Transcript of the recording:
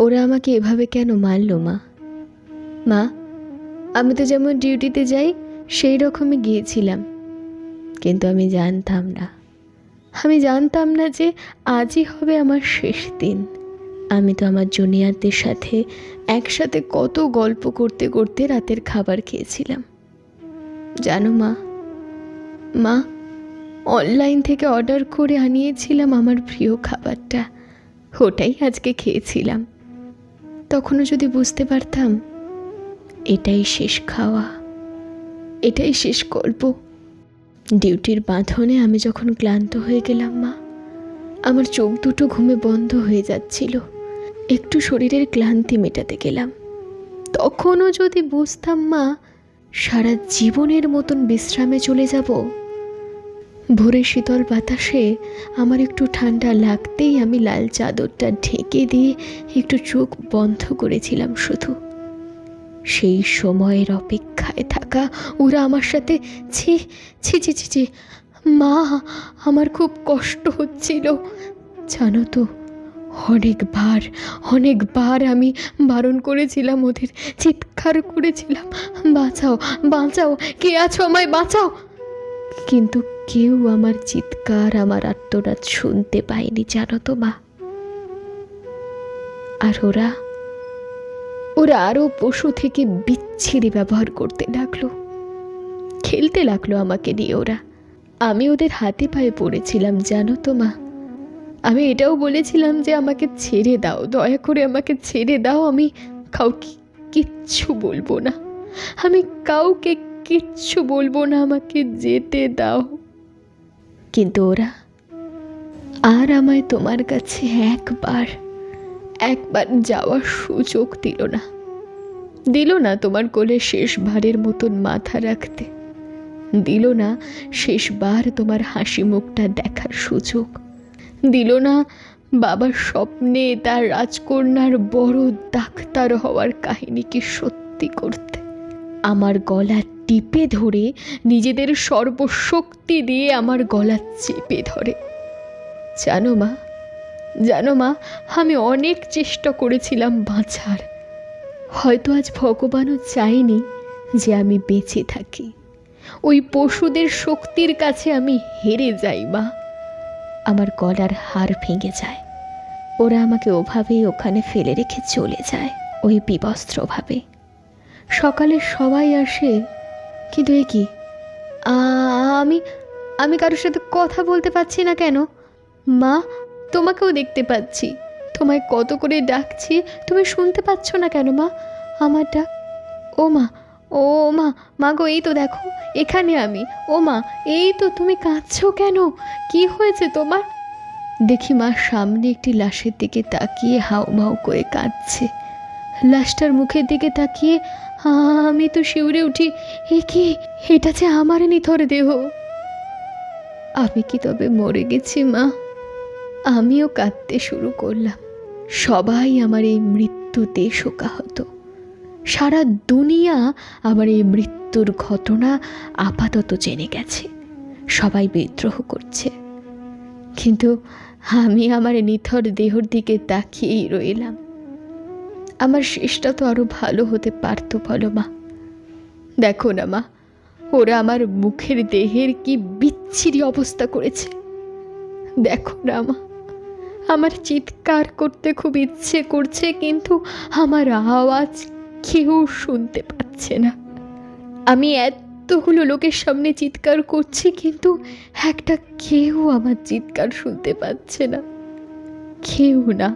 ওরা আমাকে এভাবে কেন মারলো মা? মা, আমি তো যেমন ডিউটিতে যাই সেই রকমই গিয়েছিলাম, কিন্তু আমি জানতাম না যে আজই হবে আমার শেষ দিন। আমি তো আমার জুনিয়রদের সাথে একসাথে কত গল্প করতে করতে রাতের খাবার খেয়েছিলাম। জানো মা, অনলাইন থেকে অর্ডার করে আনিয়েছিলাম আমার প্রিয় খাবারটা, ওটাই আজকে খেয়েছিলাম। তখনও যদি বুঝতে পারতাম এটাই শেষ খাওয়া, এটাই শেষ গল্প। ডিউটির বাঁধনে আমি যখন ক্লান্ত হয়ে গেলাম মা, আমার চোখ দুটো ঘুমে বন্ধ হয়ে যাচ্ছিল, একটু শরীরের ক্লান্তি মেটাতে গেলাম। তখনও যদি বুঝতাম মা সারা জীবনের মতন বিশ্রামে চলে যাব। ভোরের শীতল বাতাসে আমার একটু ঠান্ডা লাগতেই আমি লাল চাদরটা ঢেকে দিয়ে একটু চোখ বন্ধ করেছিলাম শুধু। সেই সময়ের অপেক্ষায় থাকা ওরা আমার সাথে ছি ছি ছি ছি ছি। মা, আমার খুব কষ্ট হচ্ছিল জানো তো। অনেকবার আমি বারণ করেছিলাম ওদের, চিৎকার করেছিলাম, বাঁচাও বাঁচাও, কে আছো, আমায় বাঁচাও। কিন্তু কেউ আমার চিৎকার, আমার আর্তনাদ শুনতে পায়নি জানো তো মা। আর ওরা আরো পশু থেকে বিচ্ছিরি ব্যবহার করতে লাগলো, খেলতে লাগলো আমাকে নিয়ে ওরা। আমি ওদের হাতে পায়ে পড়েছিলাম জানো তো মা। আমি এটাও বলেছিলাম যে আমাকে ছেড়ে দাও, দয়া করে আমাকে ছেড়ে দাও, আমি কাউকে কিচ্ছু বলবো না, আমি কাউকে কিচ্ছু বলবো না, আমাকে যেতে দাও। কিন্তু ওরা আর আমায় তোমার কাছে একবার যাওয়ার সুযোগ দিল না তোমার কোলে শেষবারের মতন মাথা রাখতে, দিল না শেষবার তোমার হাসি মুখটা দেখার সুযোগ, দিল না বাবার স্বপ্নে তার রাজকন্যার বড় ডাক্তার হওয়ার কাহিনীকে সত্যি করতে। আমার গলা টিপে ধরে, নিজেদের সর্বশক্তি দিয়ে আমার গলা চেপে ধরে। জানো মা, আমি অনেক চেষ্টা করেছিলাম বাঁচার। হয়তো আজ ভগবানও চাইনি যে আমি বেঁচে থাকি, ওই পশুদের শক্তির কাছে আমি হেরে যাই মা। আমার গলার হাড় ভেঙে যায়, ওরা আমাকে ওভাবেই ওখানে ফেলে রেখে চলে যায়, ওই বিবস্ত্রভাবে। সকালে সবাই আসে, কিন্তু এ কি, আমি কারোর সাথে কথা বলতে পারছি না কেন? মা, তোমাকেও দেখতে পাচ্ছি, তোমায় কত করে ডাকছি, তুমি শুনতে পাচ্ছ না কেন মা আমার ডাক? ও মা গো, এই তো দেখো এখানে আমি। ও মা, এই তো, তুমি কাঁদছো কেন? কি হয়েছে তোমার? দেখি মা সামনে একটি লাশের দিকে তাকিয়ে হাউমাউ করে কাঁদছে। লাশটার মুখের দিকে তাকিয়ে আমি তো শিউরে উঠি, এ কি, এটা যে আমার নিথর দেহ। আমি কি তবে মরে গেছি মা? আমিও কাঁদতে শুরু করলাম। সবাই আমার এই মৃত্যুতে শোকাহত, সারা দুনিয়া আমার এই মৃত্যুর ঘটনা আপাতত জেনে গেছে, সবাই বিদ্রোহ করছে, কিন্তু আমি আমার নিথর দেহর দিকে তাকিয়েই রইলাম। আমার শেষটা তো আরো ভালো হতে পারতো বলো মা। দেখো না মা, ওরা আমার মুখের দেহের কি বিচ্ছিরি অবস্থা করেছে। দেখো না মা, আমার চিৎকার করতে খুব ইচ্ছে করছে, কিন্তু আমার আওয়াজ কেউ শুনতে পাচ্ছে না। আমি এতগুলো লোকের সামনে চিৎকার করছি, কিন্তু একটা কেউ আমার চিৎকার শুনতে পাচ্ছে না, কেউ না।